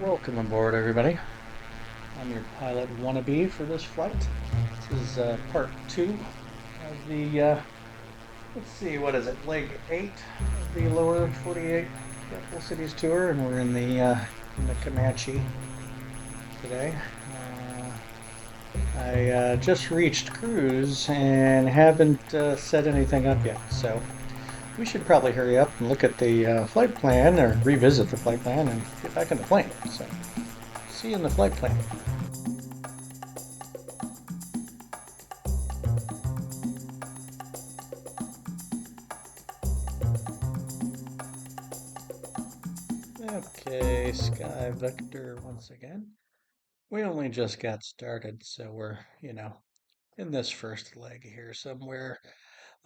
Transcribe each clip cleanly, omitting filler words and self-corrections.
Welcome aboard, everybody. I'm your pilot wannabe for this flight. This is part two of the, let's see, what is it, leg 8 of the lower 48 capital cities tour, and we're in the Comanche today. I just reached cruise and haven't set anything up yet, so we should probably hurry up and look at the flight plan, or revisit the flight plan, and get back in the plane. So, see you in the flight plan. Okay, Sky Vector once again. We only just got started, so we're, in this first leg here somewhere.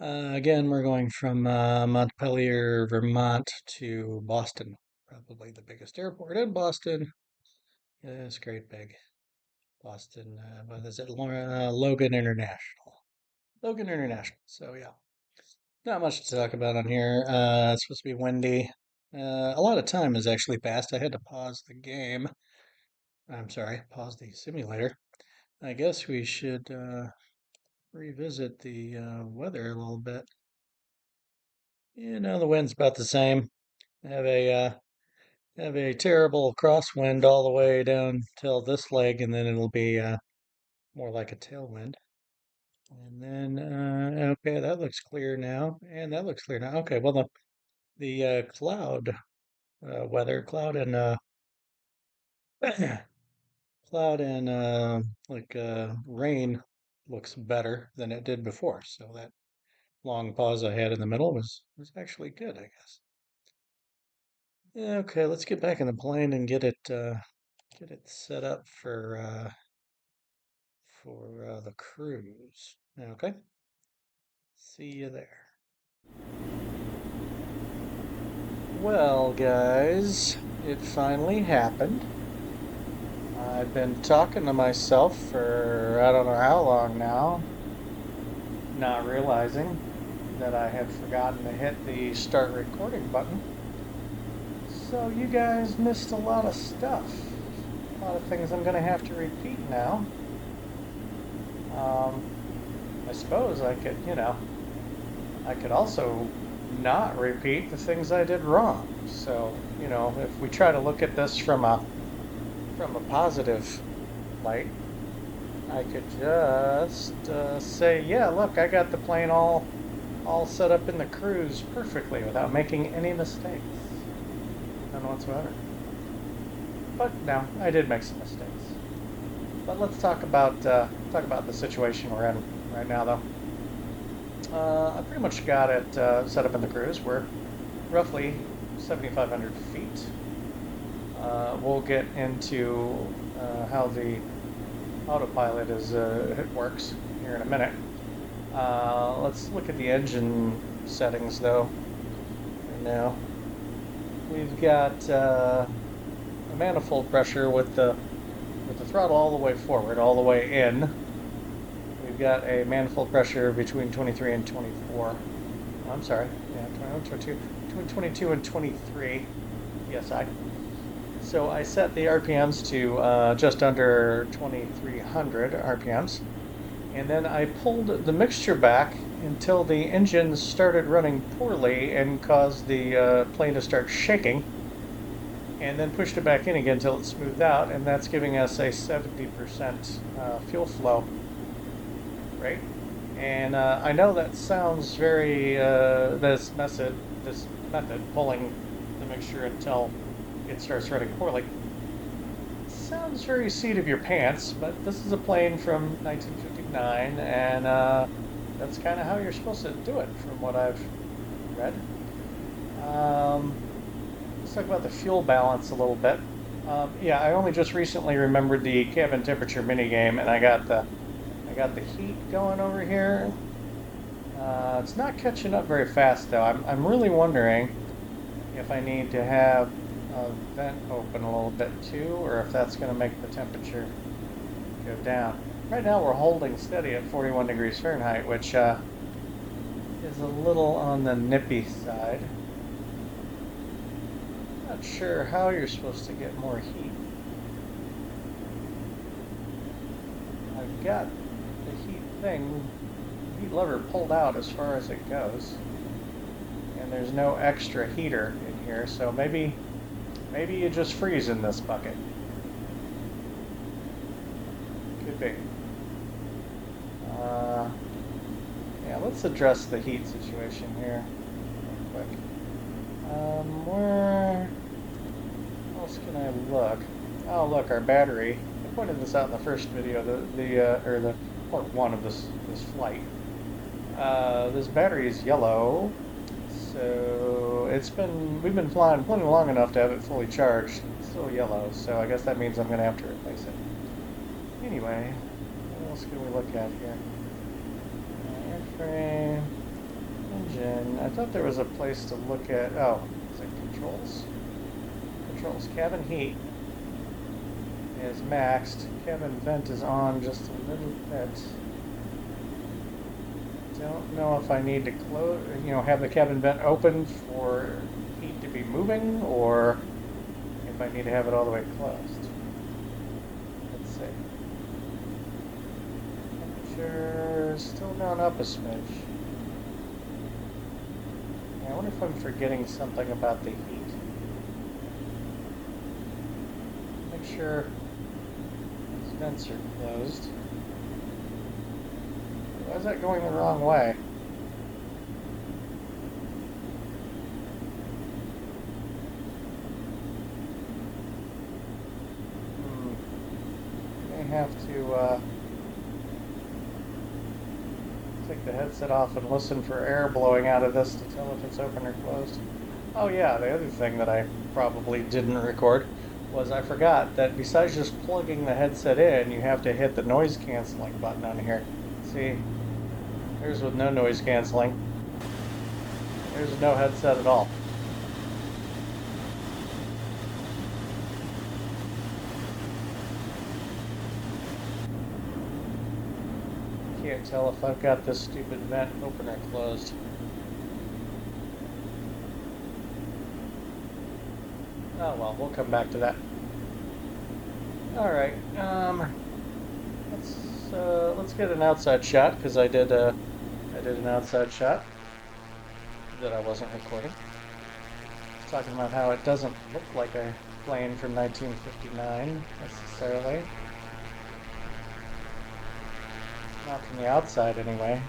Again, we're going from Montpelier, Vermont to Boston, probably the biggest airport in Boston. Yeah, it's great big. Boston, what is it? Logan International. Logan International. So, yeah, not much to talk about on here. It's supposed to be windy. A lot of time has actually passed. I had to pause the game. I'm sorry, pause the simulator. I guess we should revisit the weather a little bit. The wind's about the same. Have a have a terrible crosswind all the way down till this leg, and then it'll be more like a tailwind. And then okay, that looks clear now, and that looks clear now. Okay, well the cloud weather, cloud and rain looks better than it did before. So that long pause I had in the middle was actually good, I guess. Okay, let's get back in the plane and get it set up for the cruise. Okay, see you there. Well, guys, it finally happened. I've been talking to myself for I don't know how long now, not realizing that I had forgotten to hit the start recording button. So you guys missed a lot of stuff. A lot of things I'm going to have to repeat now. Um, I suppose I could also not repeat the things I did wrong. So, if we try to look at this from a positive light, I could just say, yeah, look, I got the plane all set up in the cruise perfectly without making any mistakes. None whatsoever. But no, I did make some mistakes. But let's talk about the situation we're in right now, though. I pretty much got it set up in the cruise. We're roughly 7,500 feet. We'll get into how the autopilot it works here in a minute. Let's look at the engine settings, though. Right now, we've got a manifold pressure with the throttle all the way forward, all the way in. We've got a manifold pressure between 23 and 24. Oh, I'm sorry, yeah, 21, 22, between 22 and 23 psi. So I set the RPMs to just under 2,300 RPMs, and then I pulled the mixture back until the engine started running poorly and caused the plane to start shaking, and then pushed it back in again until it smoothed out, and that's giving us a 70% fuel flow rate. And I know that sounds very this method pulling the mixture until it starts running poorly sounds very seat of your pants, but this is a plane from 1959, and that's kind of how you're supposed to do it from what I've read. Let's talk about the fuel balance a little bit. Yeah, I only just recently remembered the cabin temperature mini game, and I got the heat going over here. It's not catching up very fast though. I'm really wondering if I need to have a vent open a little bit too, or if that's going to make the temperature go down. Right now we're holding steady at 41 degrees Fahrenheit, which is a little on the nippy side. Not sure how you're supposed to get more heat. I've got the heat lever pulled out as far as it goes. And there's no extra heater in here, so maybe you just freeze in this bucket. Could be. Yeah, let's address the heat situation here real quick. Where else can I look? Oh, look, our battery. I pointed this out in the first video, or the part one of this flight. This battery is yellow, so we've been flying plenty long enough to have it fully charged. It's still yellow, so I guess that means I'm going to have to replace it. Anyway, what else can we look at here? Airframe, engine. I thought there was a place to look at. Oh, is it controls? Controls. Cabin heat is maxed. Cabin vent is on just a little bit. Don't know if I need to close, have the cabin vent open for heat to be moving, or if I need to have it all the way closed. Let's see. Temperature still going up a smidge. Yeah, I wonder if I'm forgetting something about the heat. Make sure these vents are closed. Why is that going the wrong way? May have to take the headset off and listen for air blowing out of this to tell if it's open or closed. Oh yeah, the other thing that I probably didn't record was I forgot that besides just plugging the headset in, you have to hit the noise canceling button on here. See? Here's with no noise canceling. There's no headset at all. Can't tell if I've got this stupid vent open or closed. Oh well, we'll come back to that. All right. Let's get an outside shot, because I did an outside shot that I wasn't recording. Talking about how it doesn't look like a plane from 1959 necessarily. Not from the outside, anyway.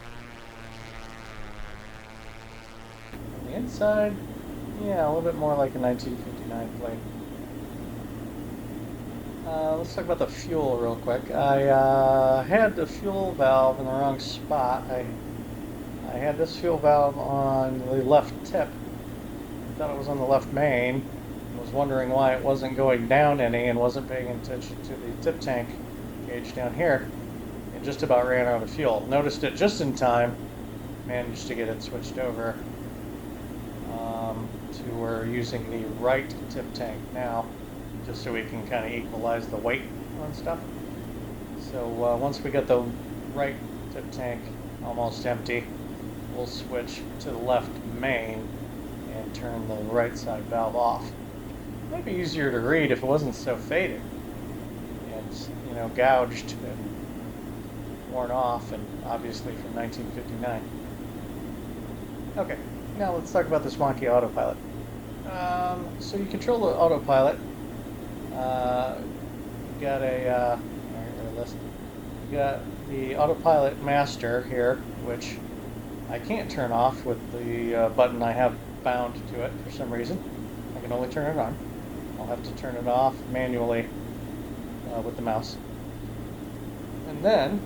From the inside, yeah, a little bit more like a 1959 plane. Let's talk about the fuel real quick. I had the fuel valve in the wrong spot. I had this fuel valve on the left tip. I thought it was on the left main. I was wondering why it wasn't going down any and wasn't paying attention to the tip tank gauge down here. It just about ran out of fuel. Noticed it just in time. Managed to get it switched over to we're using the right tip tank now, just so we can kind of equalize the weight on stuff. So once we get the right tip tank almost empty, we'll switch to the left main and turn the right side valve off. It might be easier to read if it wasn't so faded and gouged and worn off, and obviously from 1959. Okay, now let's talk about this wonky autopilot. So you control the autopilot. You got you got the autopilot master here, which I can't turn off with the button I have bound to it for some reason. I can only turn it on. I'll have to turn it off manually with the mouse. And then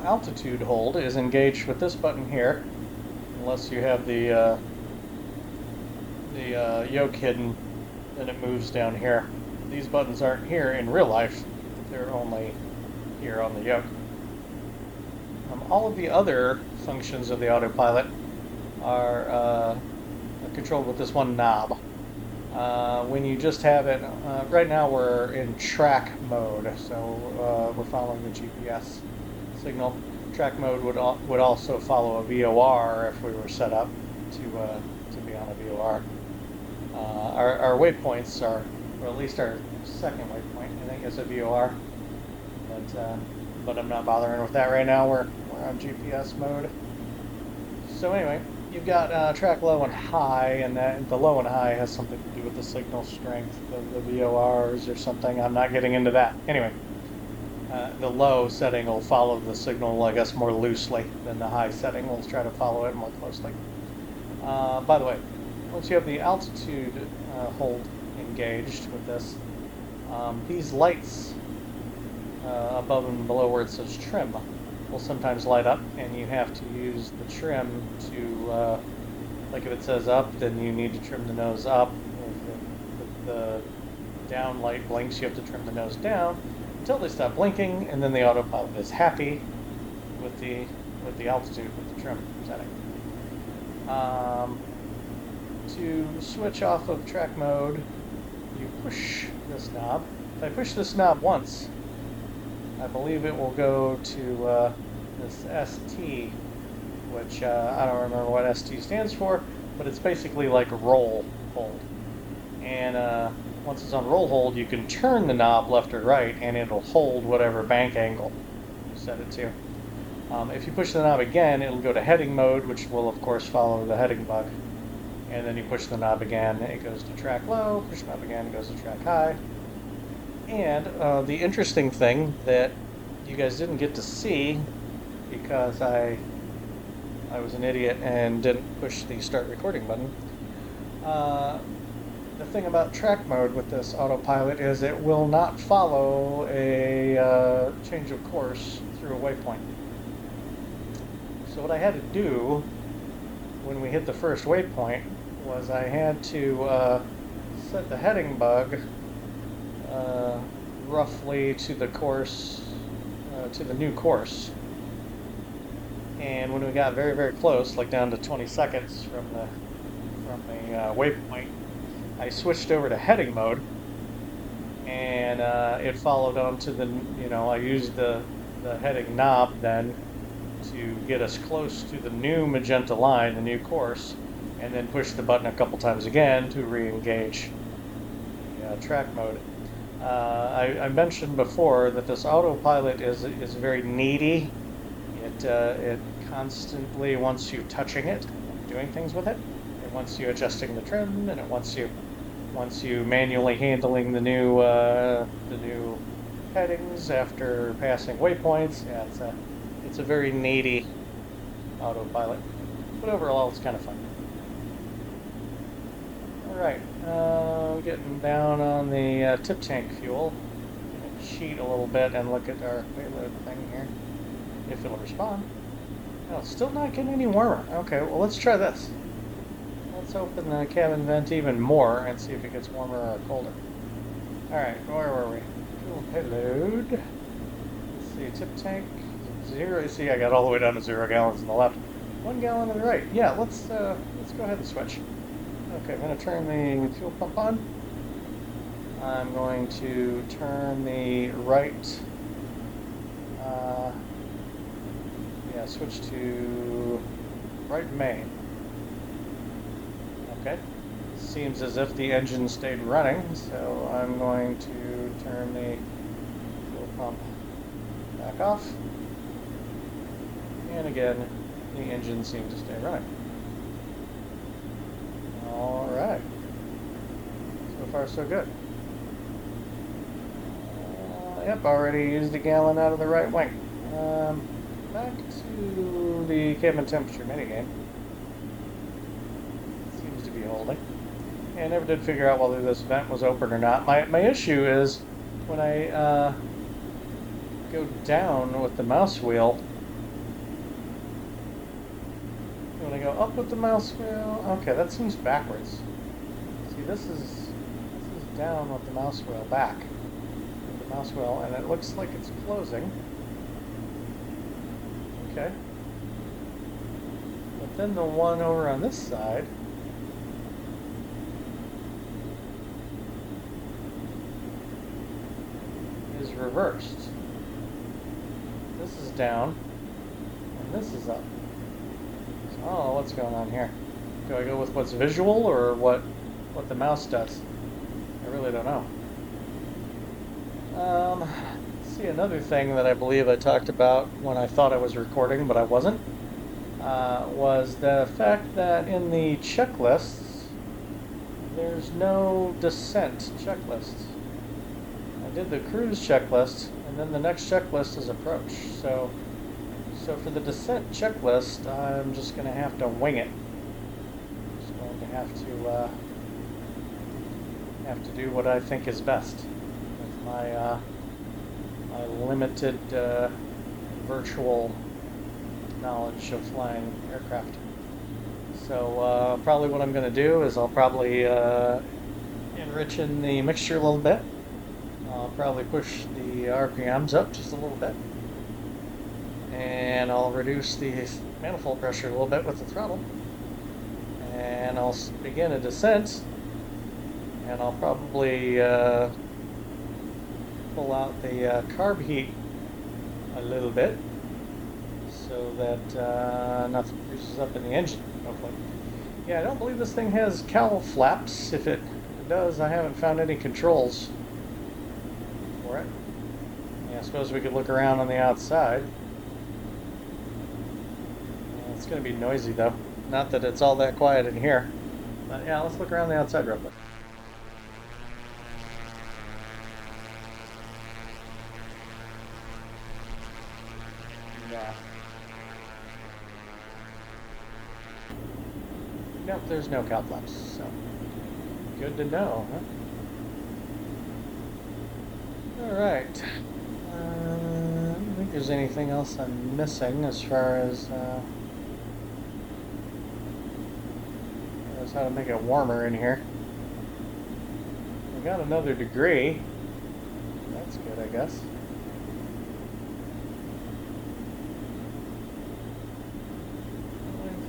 altitude hold is engaged with this button here, unless you have the yoke hidden, then it moves down here. These buttons aren't here in real life, they're only here on the yoke. All of the other functions of the autopilot are controlled with this one knob. When you just have it, right now we're in track mode, so we're following the GPS signal. Track mode would also follow a VOR if we were set up to be on a VOR. Our waypoints are, or at least our second waypoint, I think, is a VOR. But I'm not bothering with that right now. We're on GPS mode. So anyway, you've got track low and high, and the low and high has something to do with the signal strength of the VORs or something. I'm not getting into that. Anyway, the low setting will follow the signal, I guess, more loosely than the high setting. We'll try to follow it more closely. By the way, once you have the altitude hold engaged with this, these lights above and below where it says trim will sometimes light up, and you have to use the trim to, like if it says up, then you need to trim the nose up. If the down light blinks, you have to trim the nose down until they stop blinking, and then the autopilot is happy with the altitude, with the trim setting. To switch off of track mode, you push this knob. If I push this knob once, I believe it will go to this ST, which I don't remember what ST stands for, but it's basically like roll hold. And once it's on roll hold, you can turn the knob left or right, and it'll hold whatever bank angle you set it to. If you push the knob again, it'll go to heading mode, which will of course follow the heading bug. And then you push the knob again, it goes to track low, push the knob again, it goes to track high. And the interesting thing that you guys didn't get to see because I was an idiot and didn't push the start recording button. The thing about track mode with this autopilot is it will not follow a change of course through a waypoint. So what I had to do when we hit the first waypoint was I had to set the heading bug roughly to the course, to the new course. And when we got very, very close, like down to 20 seconds from the waypoint, I switched over to heading mode, and it followed on to the, I used the heading knob then to get us close to the new magenta line, the new course, and then push the button a couple times again to re-engage the track mode. I mentioned before that this autopilot is very needy. It constantly wants you touching it, doing things with it. It wants you adjusting the trim, and it wants you manually handling the new headings after passing waypoints. Yeah, it's a very needy autopilot, but overall it's kind of fun. Alright, getting down on the tip tank fuel. Cheat a little bit and look at our payload thing here, if it'll respond. No, it's still not getting any warmer. Okay, well let's try this. Let's open the cabin vent even more and see if it gets warmer or colder. Alright, where were we? Fuel payload. Let's see, tip tank. 0. See, I got all the way down to 0 gallons on the left. 1 gallon on the right. Yeah, let's go ahead and switch. Okay, I'm going to turn the fuel pump on. I'm going to turn the right. Switch to right main. Okay. Seems as if the engine stayed running, so I'm going to turn the fuel pump back off. And again, the engine seems to stay running. Alright. So far, so good. Yep, already used a gallon out of the right wing. Back to the cabin temperature minigame. Seems to be holding. And I never did figure out whether this vent was open or not. My issue is when I go down with the mouse wheel. When I go up with the mouse wheel, okay, that seems backwards. See, this is down with the mouse wheel back. With the mouse wheel, and it looks like it's closing. Okay. But then the one over on this side is reversed. This is down, and this is up. So I don't know what's going on here. Do I go with what's visual or what the mouse does? I really don't know. Let's see, another thing that I believe I talked about when I thought I was recording, but I wasn't, was the fact that in the checklists, there's no descent checklist. I did the cruise checklist, and then the next checklist is approach. So for the descent checklist, I'm just going to have to wing it. Just going to have to do what I think is best with my my limited virtual knowledge of flying aircraft. So probably what I'm going to do is I'll probably enrich in the mixture a little bit. I'll probably push the RPMs up just a little bit. And I'll reduce the manifold pressure a little bit with the throttle. And I'll begin a descent. And I'll probably pull out the carb heat a little bit so that nothing freezes up in the engine, hopefully. Yeah, I don't believe this thing has cowl flaps. If it does, I haven't found any controls for it. Yeah, I suppose we could look around on the outside. Yeah, it's going to be noisy, though. Not that it's all that quiet in here. But yeah, let's look around the outside real quick. Yeah. Nope, there's no cowl flaps, so good to know, huh? Alright. I don't think there's anything else I'm missing as far as how to make it warmer in here. We got another degree. That's good, I guess.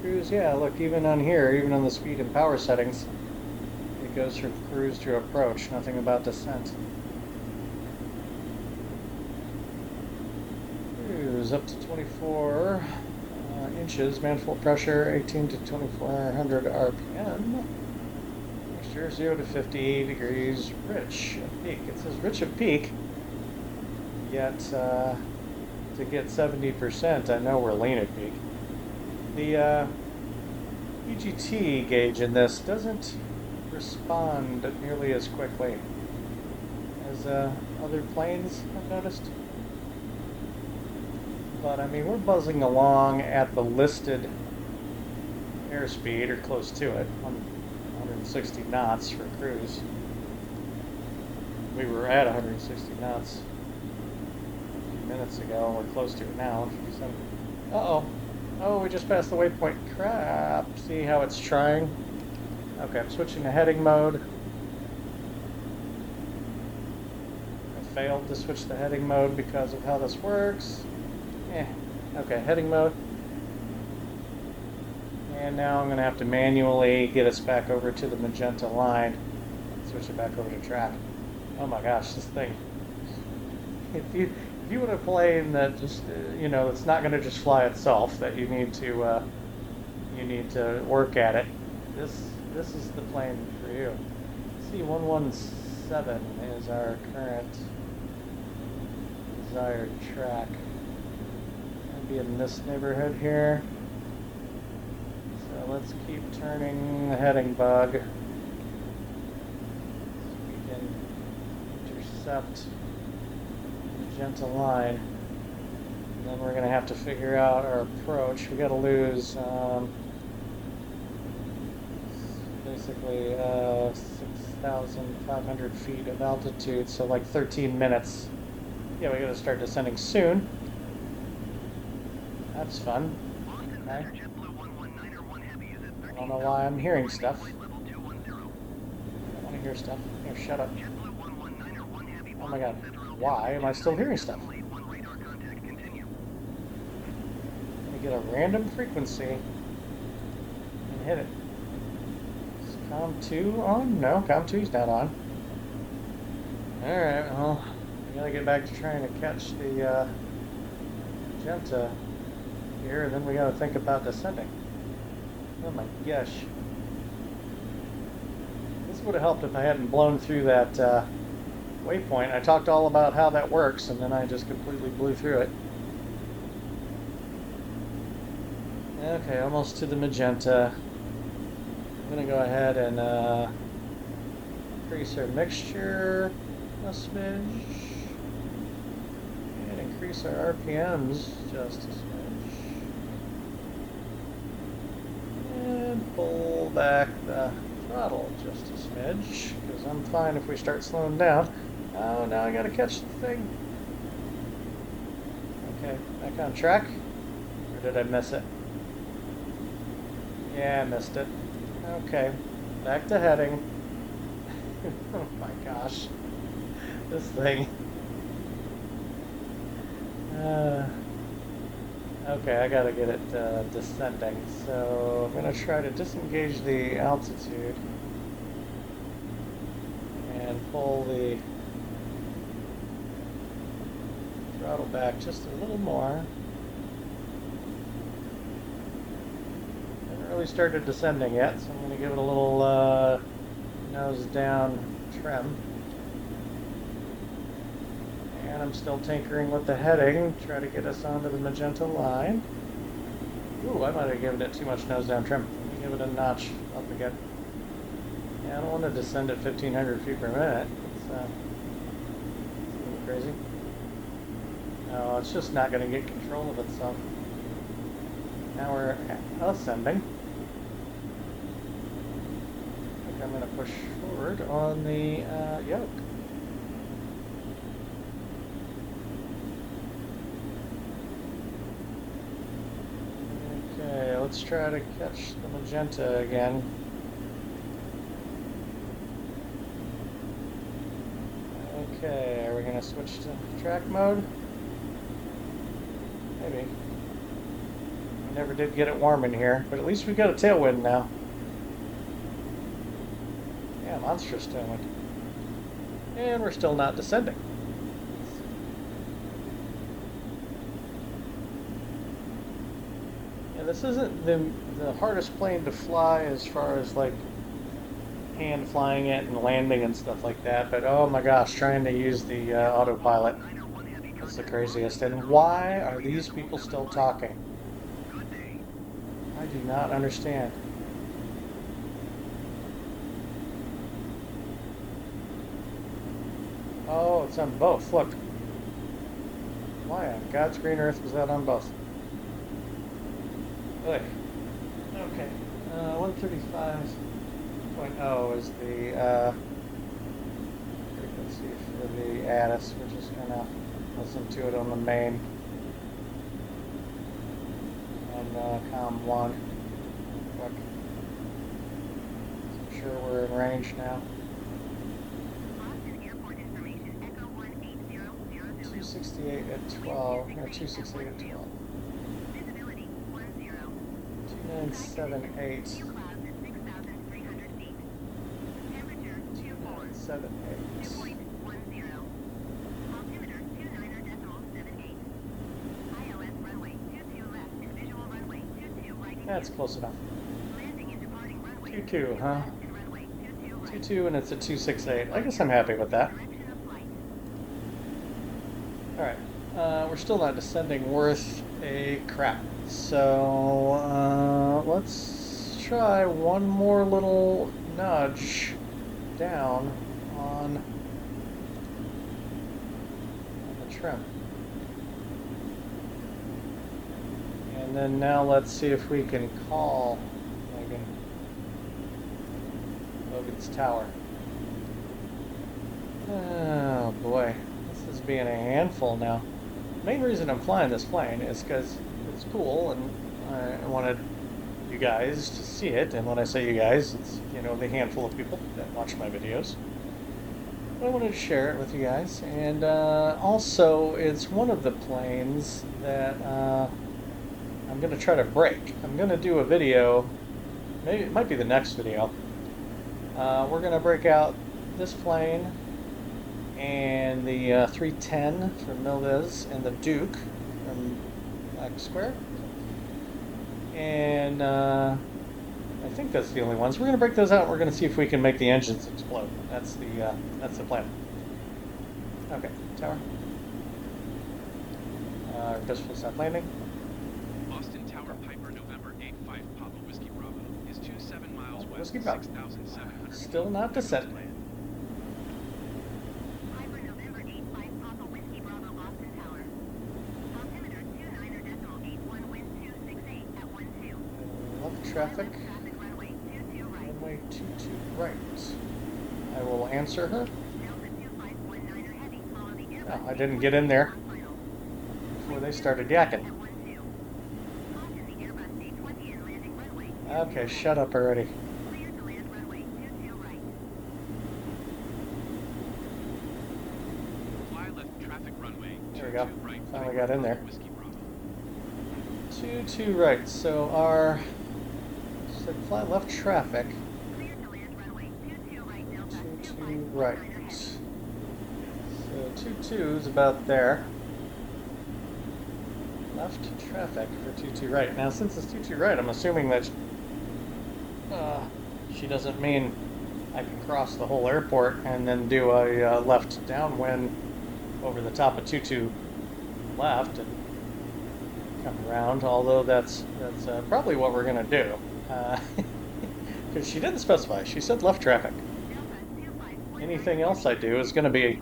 Cruise, yeah, look, even on here, even on the speed and power settings, it goes from cruise to approach, nothing about descent. Cruise up to 24 inches, manifold pressure 18 to 2400 RPM. Mixture 0 to 50 degrees, rich at peak. It says rich at peak, yet to get 70%, I know we're lean at peak. The EGT gauge in this doesn't respond nearly as quickly as other planes, I've noticed. But I mean, we're buzzing along at the listed airspeed, or close to it, 160 knots for cruise. We were at 160 knots a few minutes ago, and we're close to it now. Uh-oh. Oh, we just passed the waypoint. Crap. See how it's trying? Okay, I'm switching to heading mode. I failed to switch to heading mode because of how this works. Okay, heading mode. And now I'm going to have to manually get us back over to the magenta line. Switch it back over to track. Oh my gosh, this thing. If you want a plane that just, it's not going to just fly itself, that you need to work at it, this is the plane for you. C117 is our current desired track. I'll be in this neighborhood here. So let's keep turning the heading bug. So we can intercept magenta line, and then we're going to have to figure out our approach. We got to lose basically 6,500 feet of altitude, so like 13 minutes. Yeah, we got to start descending soon. That's fun. Okay. I don't know why I'm hearing stuff. I don't want to hear stuff. Here, shut up. Oh my god. Why am I still hearing stuff? Let me get a random frequency and hit it. Is COM 2 on? No, COM 2's not on. Alright, well, I gotta get back to trying to catch the magenta here, and then we gotta think about descending. Oh my gosh. would have helped if I hadn't blown through that waypoint. I talked all about how that works, and then I just completely blew through it. Okay, almost to the magenta. I'm going to go ahead and increase our mixture a smidge. And increase our RPMs just a smidge. And pull back the throttle just a smidge, because I'm fine if we start slowing down. Oh, now I gotta catch the thing. Okay, back on track. Or did I miss it? Yeah, I missed it. Okay, back to heading. Oh my gosh. This thing. Okay, I gotta get it descending. So I'm gonna try to disengage the altitude and pull the throttle back just a little more. Haven't really started descending yet, so I'm going to give it a little nose down trim. And I'm still tinkering with the heading, try to get us onto the magenta line. Ooh, I might have given it too much nose down trim. Let me give it a notch up again. Yeah, I don't want to descend at 1,500 feet per minute. It's a little crazy. No, it's just not going to get control of itself. Now we're ascending. I think I'm going to push forward on the yoke. Okay, let's try to catch the magenta again. Okay, are we going to switch to track mode? Maybe. We never did get it warm in here, but at least we've got a tailwind now. Yeah, monstrous tailwind. And we're still not descending. Yeah, this isn't the hardest plane to fly as far as like hand flying it and landing and stuff like that, but oh my gosh, trying to use the autopilot. That's the craziest. And why are these people still talking? I do not understand. Oh, it's on both. Look. Why on God's green earth was that on both? Look. Okay. 135.0 is the frequency for the ATIS. We're just going to listen to it on the main on COM 1. Quick. I'm sure we're in range now. 268 at 12, or 268 at 12. 2978. 2978. That's close enough. 22, huh? 22 and it's a 268. I guess I'm happy with that. Alright, we're still not descending worth a crap. So, let's try one more little nudge down on the trim. And then now let's see if we can call Logan's tower. Oh boy, this is being a handful now. The main reason I'm flying this plane is because it's cool and I wanted you guys to see it. And when I say you guys, it's, you know, the handful of people that watch my videos. But I wanted to share it with you guys. And also, it's one of the planes that I'm going to try to break. I'm going to do a video, maybe it might be the next video. We're going to break out this plane and the 310 from Milviz and the Duke from Black Square. And I think that's the only ones. We're going to break those out. And we're going to see if we can make the engines explode. That's the plan. Okay, tower. Request full stop landing. Boston Tower Piper November 85 Papa Whiskey Bravo is 27 miles west, Whiskey Bravo. 6,700. Still not descending. Piper November 85 Papa Whiskey Bravo Boston Tower. Altimeter 29.81 wind 268 at 12. Left traffic. Traffic runway 22 right. Runway 22 right. I will answer her. Delta 2519er heavy. Follow the Airbus. Oh, I didn't get in there final. before they started yakking. At 12. Caution the Airbus A20 and landing runway. Okay, shut up already. Clear to land runway 22 right. Fly left traffic runway There we 22 go. right. Finally Piper got in there. Papa Whiskey Bravo. 22 right. So our said fly left traffic. Clear to land runway 22 right. Delta 22 right. 2519er heavy. So 22 is about there. Left traffic for 22 right. Now, since it's 22 right, I'm assuming that she doesn't mean I can cross the whole airport and then do a left downwind over the top of 22 left and come around. Although that's probably what we're gonna do, because she didn't specify. She said left traffic. Anything else I do is gonna be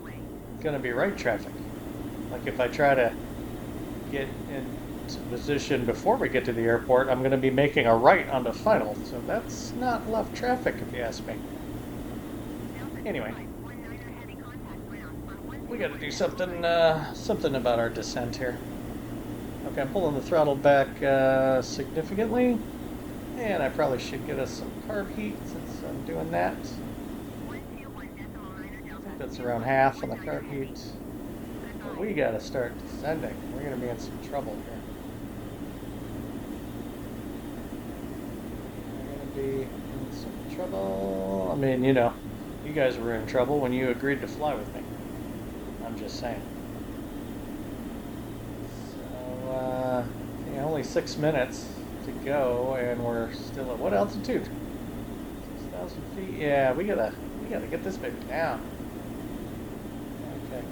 right traffic. Like if I try to get into position before we get to the airport, I'm going to be making a right onto final. So that's not left traffic, if you ask me. Anyway, we got to do something about our descent here. Okay, I'm pulling the throttle back significantly, and I probably should get us some carb heat since I'm doing that. I think that's around half on the carb heat. But we got to start descending. We're going to be in some trouble here. We're going to be in some trouble. I mean, you know, you guys were in trouble when you agreed to fly with me. I'm just saying. So, yeah, only 6 minutes to go, and we're still at what altitude? 6,000 feet. Yeah, we gotta get this baby down. Okay.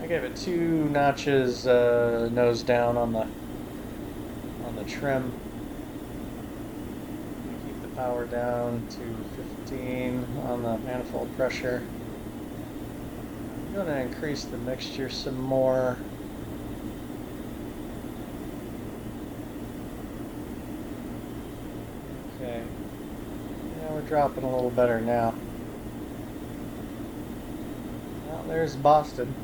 I gave it 2 notches nose down on the trim. Keep the power down to 15 on the manifold pressure. I'm going to increase the mixture some more. Okay. Yeah, we're dropping a little better now. Well, there's Boston,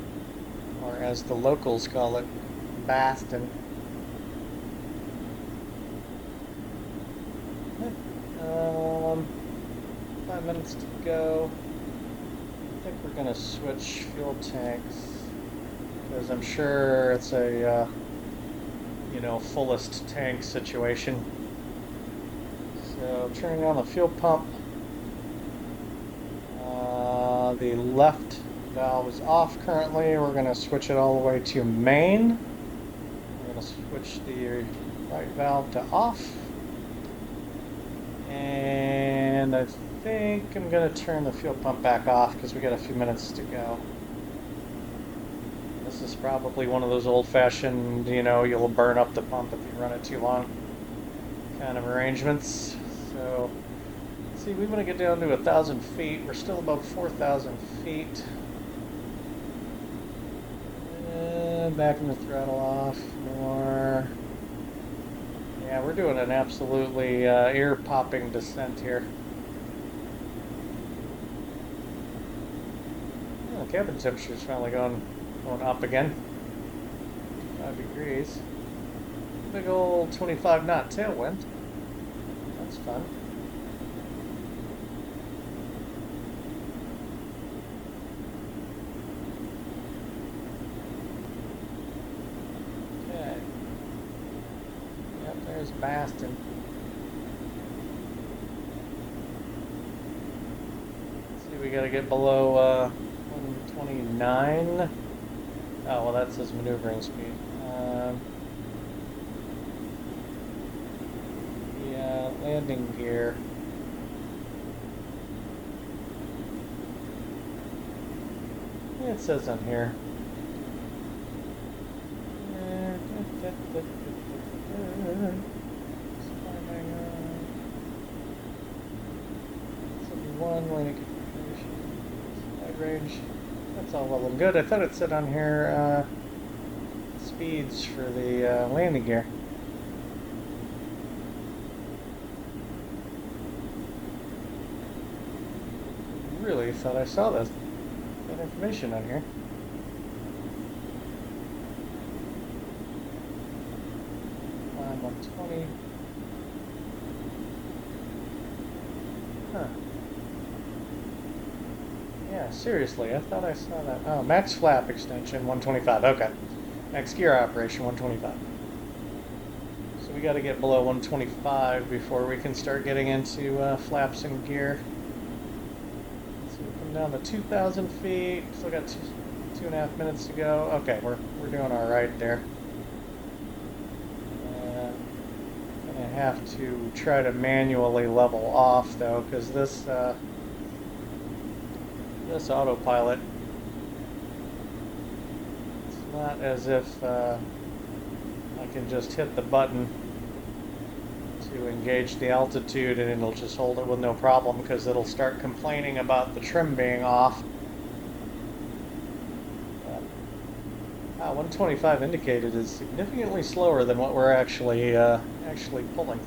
or as the locals call it, Boston. 5 minutes to go. I think we're gonna switch fuel tanks because I'm sure it's a fullest tank situation. So turning on the fuel pump. The left valve is off currently. We're going to switch it all the way to main. We're going to switch the right valve to off. And I think I'm going to turn the fuel pump back off because we got a few minutes to go. This is probably one of those old-fashioned, you'll burn up the pump if you run it too long kind of arrangements. So, see, we want to get down to 1,000 feet. We're still about 4,000 feet. Backing the throttle off more. Yeah, we're doing an absolutely ear-popping descent here. Oh, the cabin temperature's finally going up again. 5 degrees. Big old 25 knot tailwind. That's fun. Okay. Yep, there's Boston. Let's see, we gotta get below 129. Oh, well, that says maneuvering speed. Yeah, landing gear. It says on here. 71 landing configuration, wide range. That's all well and good. I thought it said on here speeds for the landing gear. Really thought I saw that information on here. I'm 120. Huh. Yeah, seriously, I thought I saw that. Oh, max flap extension 125. Okay. Max gear operation 125. So we got to get below 125 before we can start getting into flaps and gear. So we come down to 2,000 feet. Still got 2.5 minutes to go. Okay, we're doing all right there. Gonna have to try to manually level off though, because this autopilot, it's not as if I can just hit the button to engage the altitude and it'll just hold it with no problem, because it'll start complaining about the trim being off. 125 indicated is significantly slower than what we're actually pulling.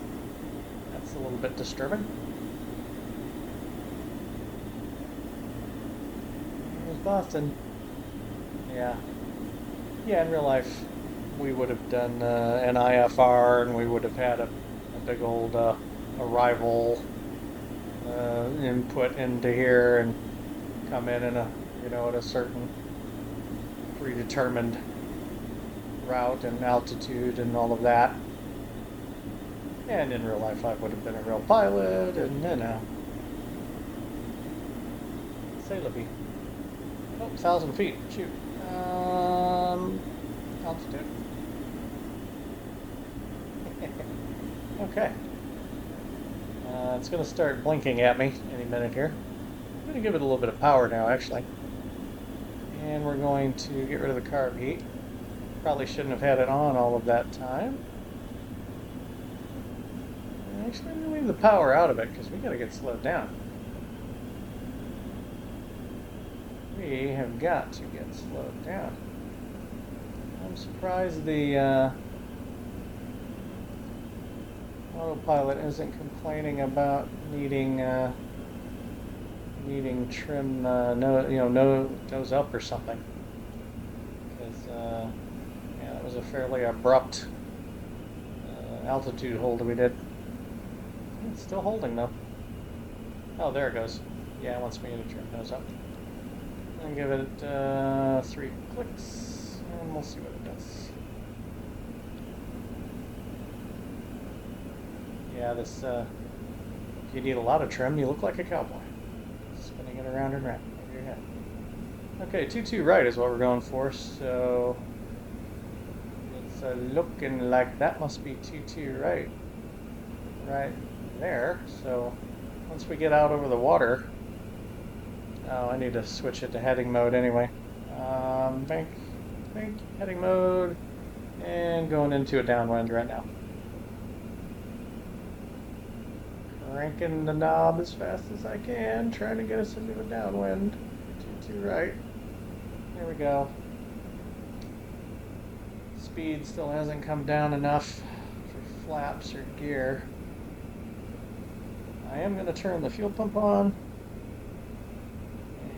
That's a little bit disturbing. There's Boston. Yeah. Yeah, in real life, we would have done an IFR, and we would have had a big old arrival input into here, and come in a at a certain predetermined route and altitude and all of that. And in real life, I would have been a real pilot, and say la vie. Oh, 1,000 feet. Shoot. Altitude. Okay. It's going to start blinking at me any minute here. I'm going to give it a little bit of power now, actually. And we're going to get rid of the carb heat. Probably shouldn't have had it on all of that time. Actually, I'm going to leave the power out of it because we got to get slowed down. We have got to get slowed down. I'm surprised the autopilot isn't complaining about needing trim, nose up or something. Because yeah, that was a fairly abrupt altitude hold that we did. It's still holding though. Oh, there it goes. Yeah, it wants me to trim nose up. And give it 3 clicks, and we'll see what it does. Yeah, this, if you need a lot of trim, you look like a cowboy. Spinning it around and around over your head. Okay, 2-2 right is what we're going for, so it's looking like that must be 2-2 right. Right there, so once we get out over the water, oh, I need to switch it to heading mode anyway. Bank, heading mode, and going into a downwind right now. Cranking the knob as fast as I can, trying to get us into a downwind. 2-2 right. There we go. Speed still hasn't come down enough for flaps or gear. I am going to turn the fuel pump on.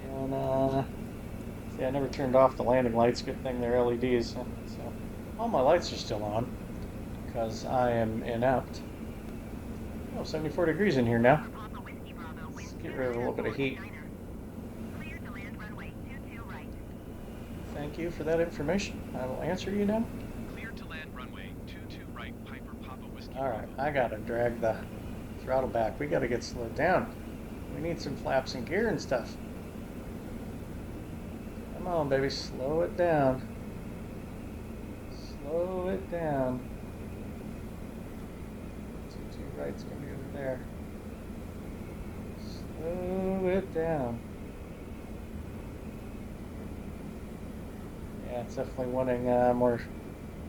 And, see, I never turned off the landing lights. Good thing they're LEDs. So all my lights are still on because I am inept. Oh, 74 degrees in here now. Let's get rid of a little bit of heat. Thank you for that information. I will answer you now. Clear to land runway 22 right, Piper Papa Whiskey. All right, I gotta drag the throttle back. We gotta get slowed down. We need some flaps and gear and stuff. Come on, baby, slow it down. Slow it down. 2-2 right's gonna be over there. Slow it down. it's definitely wanting more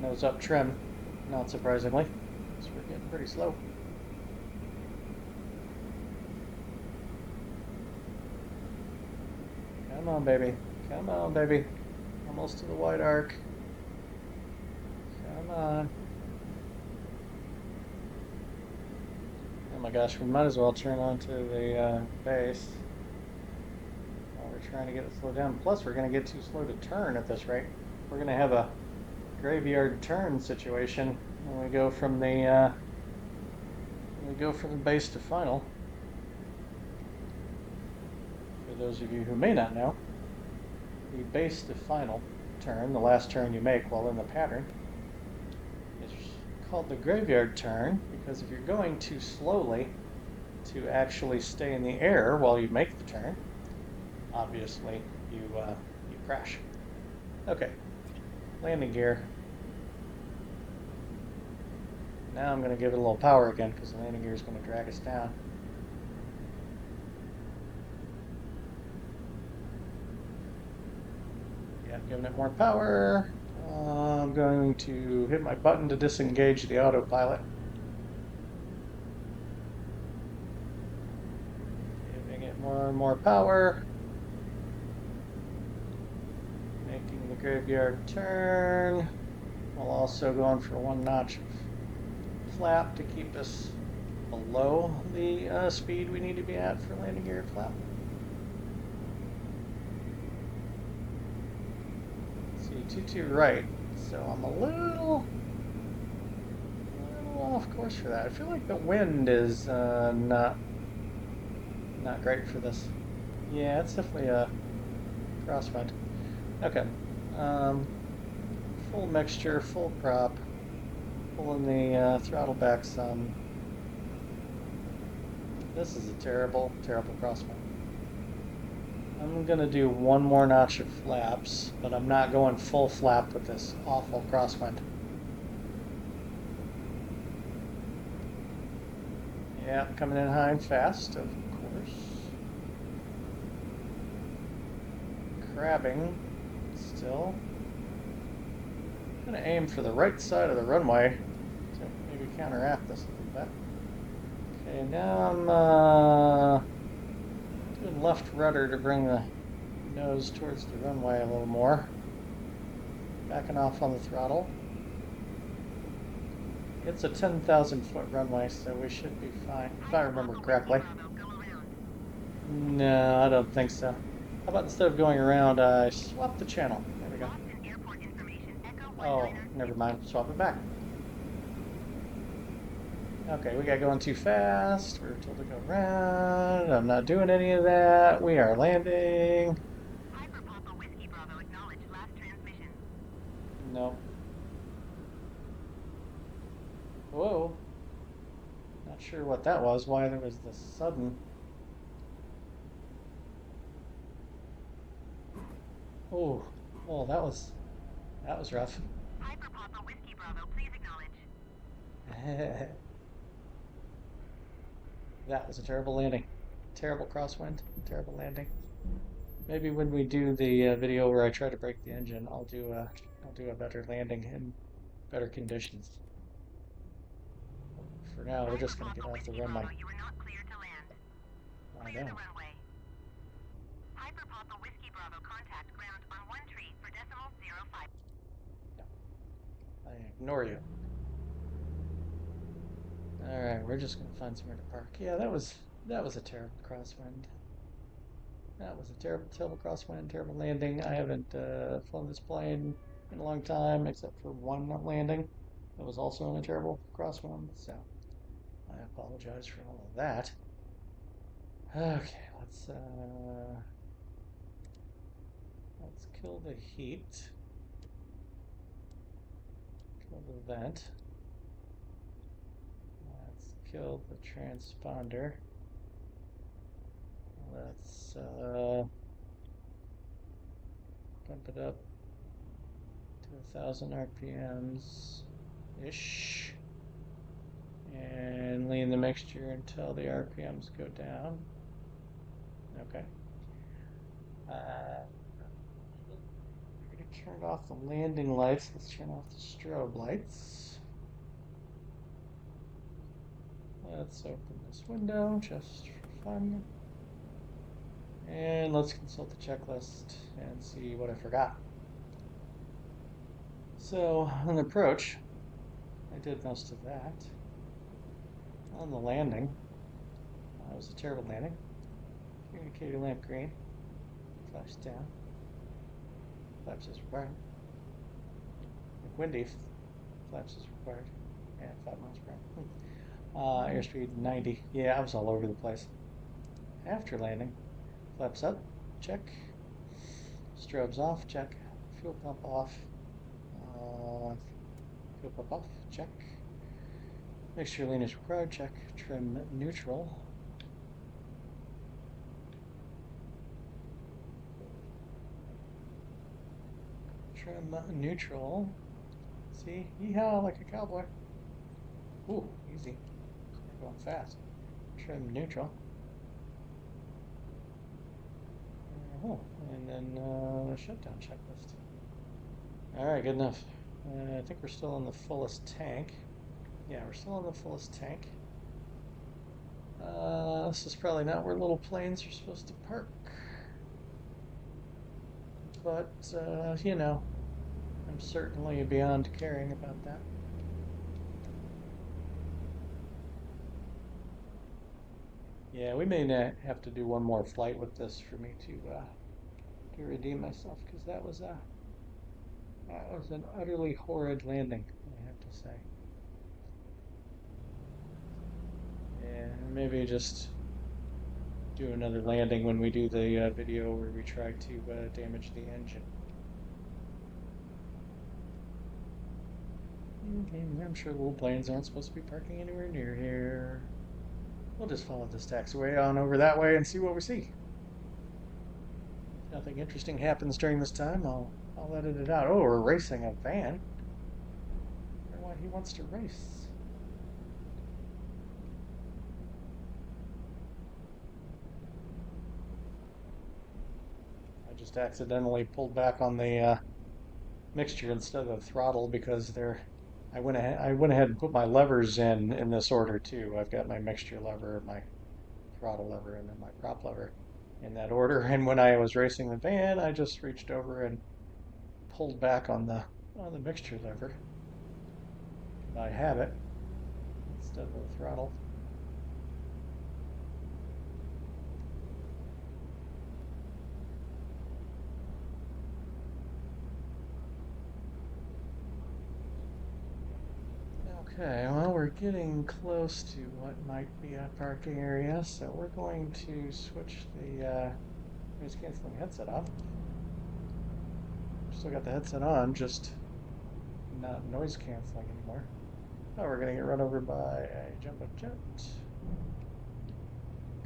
nose up trim, not surprisingly. So we're getting pretty slow. Come on, baby. Come on, baby. Almost to the white arc. Come on. Oh my gosh, we might as well turn onto the base while we're trying to get it slowed down. Plus, we're going to get too slow to turn at this rate. We're going to have a graveyard turn situation when we go from the base to final. For those of you who may not know, the base to final turn, the last turn you make while in the pattern, is called the graveyard turn because if you're going too slowly to actually stay in the air while you make the turn, obviously you crash. Okay, landing gear. Now I'm going to give it a little power again because the landing gear is going to drag us down. Yeah, giving it more power. I'm going to hit my button to disengage the autopilot. Giving it more and more power. Making the graveyard turn. While also going for one notch of flap to keep us below the speed we need to be at for landing gear flap. See, too right, so I'm a little off course for that. I feel like the wind is not great for this. Yeah, it's definitely a crosswind. Okay, full mixture, full prop, pulling the throttle back some. This is a terrible, terrible crosswind. I'm going to do one more notch of flaps, but I'm not going full flap with this awful crosswind. Yeah, coming in high and fast, of course. Crabbing, still. I'm going to aim for the right side of the runway to maybe counteract this a little bit. Okay, now I'm doing left rudder to bring the nose towards the runway a little more. Backing off on the throttle. It's a 10,000 foot runway, so we should be fine, if I remember correctly. No, I don't think so. How about instead of going around, I swap the channel. There we go. Oh, never mind. Swap it back. Okay, we got going too fast. We were told to go around. I'm not doing any of that. We are landing. Nope. Whoa. Not sure what that was, why there was this sudden. Oh, oh, that was rough. Piper Papa Whiskey Bravo, please acknowledge. That was a terrible landing. Terrible crosswind, terrible landing. Maybe when we do the video where I try to break the engine, I'll do a better landing in better conditions. For now, we're just going to get off the runway. You are not cleared to land. I Clear know. the runway. Piper Papa Whiskey Bravo, contact ground on 1 tree for decimal 05. No, I ignore you. All right, we're just going to find somewhere to park. Yeah, that was a terrible crosswind. That was a terrible, terrible crosswind, terrible landing. I haven't flown this plane in a long time, except for one landing. That was also in a terrible crosswind, so I apologize for all of that. Okay, let's kill the heat. Kill the vent. Let's kill the transponder. Let's bump it up to 1,000 RPMs ish. And lean the mixture until the RPMs go down. Okay. We're going to turn Turned off the landing lights. Let's turn off the strobe lights. Let's open this window just for fun. And let's consult the checklist and see what I forgot. So, on the approach, I did most of that. On the landing, it was a terrible landing. Communicator lamp green. Flash down. Flaps is required. Windy. Flaps is required. Yeah, 5 miles per hour. Airspeed 90. Yeah, I was all over the place. After landing, flaps up. Check. Strobes off. Check. Fuel pump off. Fuel pump off. Check. Mixture lean is required. Check. Trim neutral. Trim neutral. See? Yeehaw, like a cowboy. Ooh, easy. Going fast. Trim neutral. And then shutdown checklist. Alright, good enough. I think we're still on the fullest tank. Yeah, we're still on the fullest tank. This is probably not where little planes are supposed to park. But, you know, I'm certainly beyond caring about that. Yeah, we may have to do one more flight with this for me to redeem myself, because that was an utterly horrid landing, I have to say. Yeah, maybe just do another landing when we do the video where we try to damage the engine. Okay, I'm sure little planes aren't supposed to be parking anywhere near here. We'll just follow this taxiway on over that way and see what we see. If nothing interesting happens during this time, I'll edit it out. Oh, we're racing a van. I wonder why he wants to race. I just accidentally pulled back on the mixture instead of the throttle because I went ahead and put my levers in this order too. I've got my mixture lever, my throttle lever, and then my prop lever in that order. And when I was racing the van, I just reached over and pulled back on the mixture lever by habit instead of the throttle. Okay, well, we're getting close to what might be a parking area, so we're going to switch the noise canceling headset off. Still got the headset on, just not noise canceling anymore. Oh, we're gonna get run over by a jumbo jet.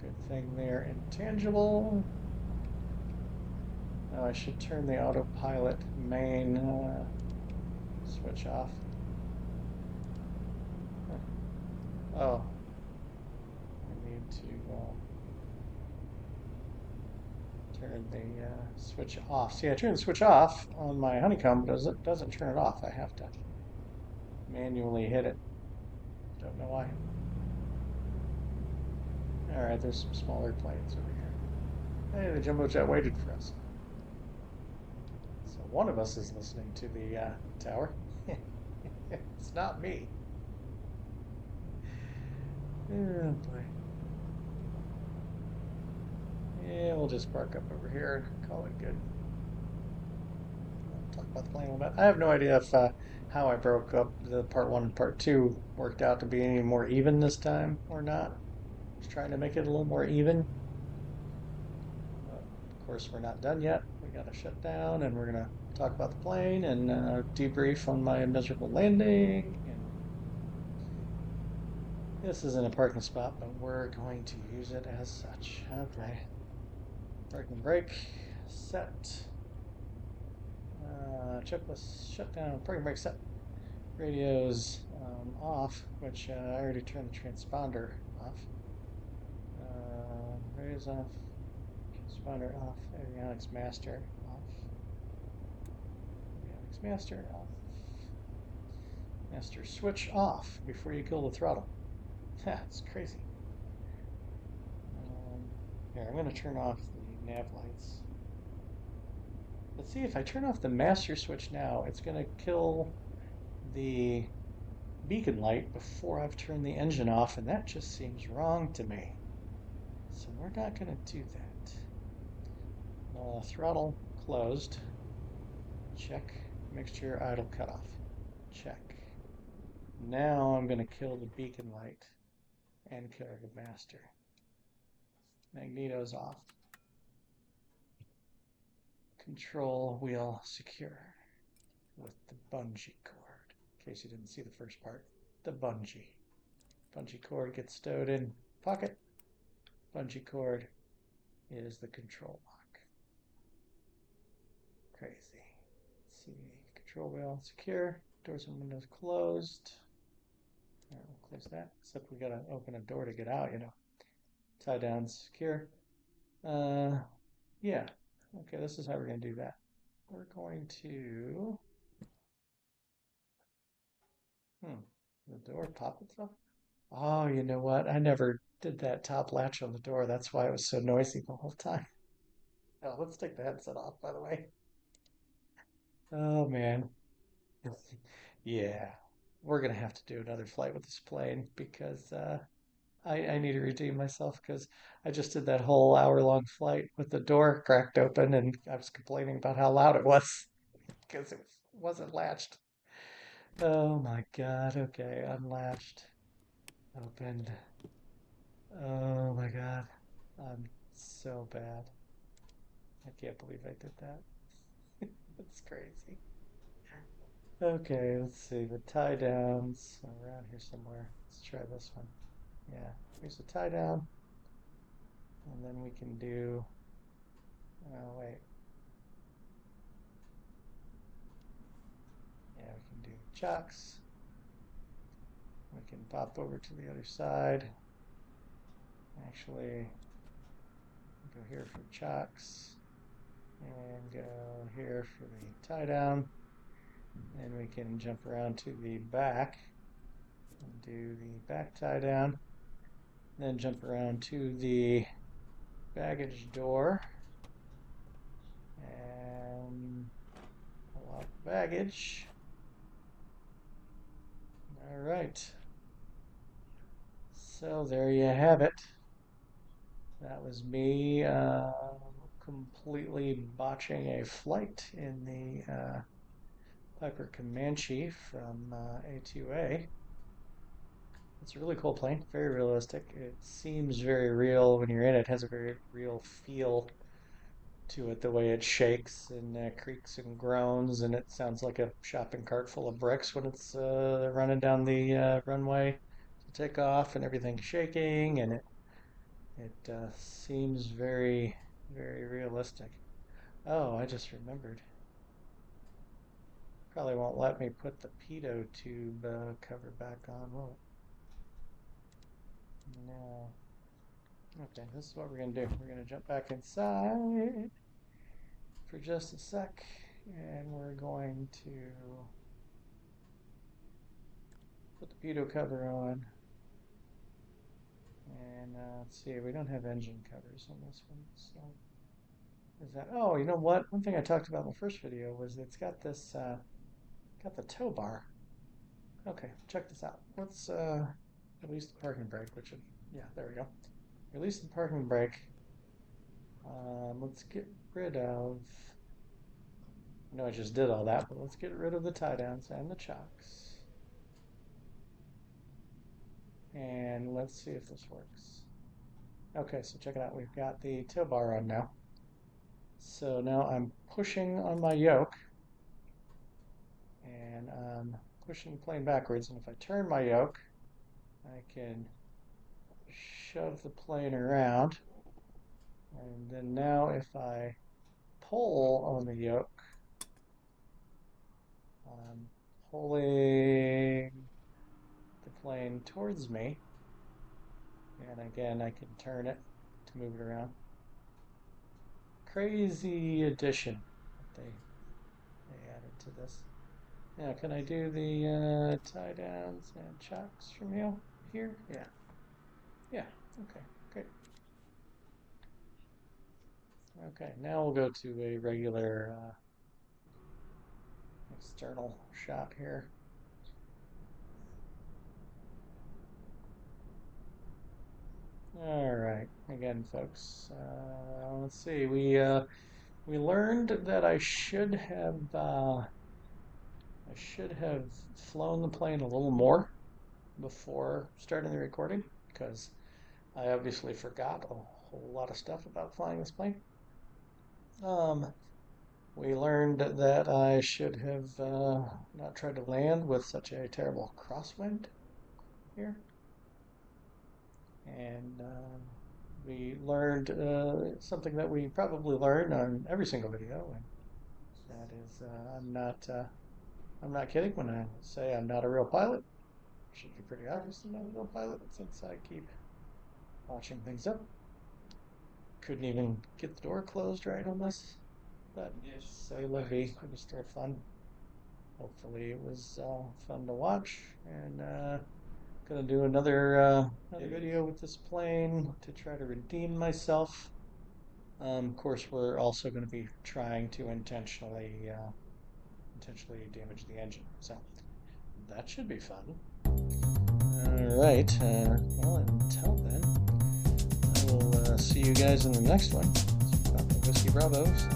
Good thing they're intangible. Now I should turn the autopilot main switch off. Oh, I need to turn the switch off. See, I turned the switch off on my honeycomb, but it doesn't turn it off. I have to manually hit it. Don't know why. All right, there's some smaller planes over here. Hey, the jumbo jet waited for us. So one of us is listening to the tower. It's not me. Oh boy. Yeah, we'll just park up over here and call it good. I'll talk about the plane a little bit. I have no idea if how I broke up the part 1 and part 2 worked out to be any more even this time or not. Just trying to make it a little more even. But of course, we're not done yet. We got to shut down, and we're gonna talk about the plane and debrief on my miserable landing. This isn't a parking spot, but we're going to use it as such. Okay. Parking brake set. Checklist shut down. Parking brake set. Radios off, which I already turned the transponder off. Radios off. Transponder off. Avionics master off. master off. Master switch off before you kill the throttle. That's crazy. Here, I'm going to turn off the nav lights. Let's see, if I turn off the master switch now, it's going to kill the beacon light before I've turned the engine off, and that just seems wrong to me. So we're not going to do that. Throttle closed. Check. Mixture idle cutoff. Check. Now I'm going to kill the beacon light and kill the master. Magneto's off. Control wheel secure with the bungee cord. In case you didn't see the first part, the bungee. Bungee cord gets stowed in pocket. Bungee cord is the control lock. Crazy. Let's see. Control wheel secure. Doors and windows closed. All right, we'll close that. Except we gotta open a door to get out, you know. Tie down secure. Yeah. Okay, this is how we're gonna do that. We're going to the door pop itself. Oh, you know what? I never did that top latch on the door. That's why it was so noisy the whole time. Oh, let's take the headset off, by the way. Oh, man. Yeah, we're gonna have to do another flight with this plane because I need to redeem myself because I just did that whole hour-long flight with the door cracked open and I was complaining about how loud it was because it wasn't latched. Oh my God. Okay, unlatched. Opened. Oh my God. I'm so bad. I can't believe I did that. It's crazy. Okay, let's see. The tie downs around here somewhere. Let's try this one. Yeah, here's the tie down. And then we can do. Oh, wait. Yeah, we can do chocks. We can pop over to the other side. Actually, go here for chocks. And go here for the tie down. Then we can jump around to the back and do the back tie down. Then jump around to the baggage door and pull out the baggage. All right. So there you have it. That was me completely botching a flight in the Piper Comanche from A2A. It's a really cool plane, very realistic. It seems very real when you're in it. It has a very real feel to it, the way it shakes and creaks and groans, and it sounds like a shopping cart full of bricks when it's running down the runway to take off, and everything's shaking, and it seems very, very realistic. Oh, I just remembered. Probably won't let me put the pitot tube cover back on, will it? No. Okay, this is what we're going to do. We're going to jump back inside for just a sec, and we're going to put the pitot cover on. And let's see, we don't have engine covers on this one, so is that? Oh, you know what? One thing I talked about in the first video was it's got this, got the tow bar. Okay, check this out. Let's release the parking brake, yeah, there we go. Release the parking brake. Let's get rid of. I know I just did all that, but let's get rid of the tie downs and the chocks. And let's see if this works. Okay, so check it out. We've got the tow bar on now. So now I'm pushing on my yoke, and I'm pushing the plane backwards. And if I turn my yoke, I can shove the plane around. And then now if I pull on the yoke, I'm pulling the plane towards me. And again, I can turn it to move it around. Crazy addition that they added to this. Yeah, can I do the tie downs and chocks from you here? Yeah. Yeah, okay, great. Okay, now we'll go to a regular external shot here. All right, again, folks. Let's see. We learned that I should have flown the plane a little more before starting the recording because I obviously forgot a whole lot of stuff about flying this plane. We learned that I should have not tried to land with such a terrible crosswind here. And we learned something that we probably learn on every single video, and that is I'm not kidding when I say I'm not a real pilot. It should be pretty obvious I'm not a real pilot since I keep watching things up. Couldn't even get the door closed right on this, but say la vie, it was still fun. Hopefully it was fun to watch, and gonna do another video with this plane to try to redeem myself. Of course, we're also going to be trying to intentionally damage the engine, so that should be fun. All right. Well, until then, I will see you guys in the next one. Whiskey Bravo's.